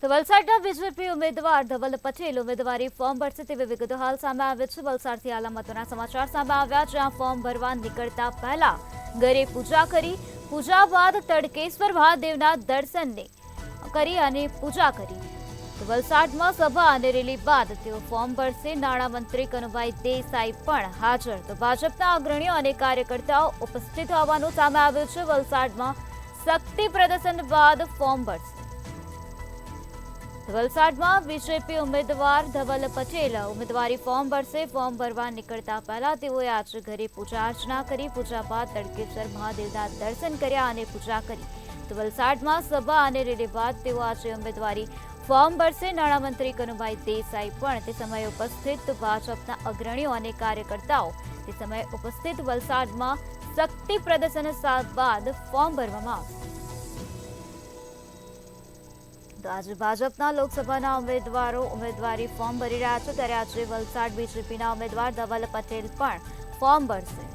તો વલસાડના બીજેપી ઉમેદવાર ધવલ પટેલ ઉમેદવારી ફોર્મ ભરશે તેવી વિગતો હાલ સામે આવે છે। વલસાડથી હાલ મહત્વના સમાચાર સામે આવ્યા, જ્યાં ફોર્મ ભરવા નીકળતા પહેલા ઘરે પૂજા કરી, પૂજા બાદ તડકેશ્વર મહાદેવના દર્શન કરી અને પૂજા કરી। તો વલસાડમાં સભા અને રેલી બાદ તેઓ ફોર્મ ભરશે। નાણામંત્રી કનુભાઈ દેસાઈ પણ હાજર, તો ભાજપના અગ્રણીઓ અને કાર્યકર્તાઓ ઉપસ્થિત હોવાનું સામે આવ્યું છે। વલસાડમાં શક્તિ પ્રદર્શન બાદ ફોર્મ ભરશે। વલસાડમાં બીજેપી ઉમેદવાર ધવલ પટેલ ઉમેદવારી ફોર્મ ભરશે। ફોર્મ ભરવા નીકળતા પહેલા તેઓએ આજે ઘરે પૂજા અર્ચના કરી, પૂજા બાદ તડકેશ્વર મહાદેવના દર્શન કર્યા અને પૂજા કરી। તો વલસાડમાં સભા અને રેલી બાદ તેઓ આજે ઉમેદવારી ફોર્મ ભરશે। નાણામંત્રી કનુભાઈ દેસાઈ પણ તે સમયે ઉપસ્થિત, ભાજપના અગ્રણીઓ અને કાર્યકર્તાઓ તે સમયે ઉપસ્થિત। વલસાડમાં શક્તિ પ્રદર્શન બાદ ફોર્મ ભરવામાં આવશે। તો આજે ભાજપના લોકસભાના ઉમેદવારો ઉમેદવારી ફોર્મ ભરી રહ્યા છે, ત્યારે આજે વલસાડ બીજેપીના ઉમેદવાર ધવલ પટેલ પણ ફોર્મ ભરશે।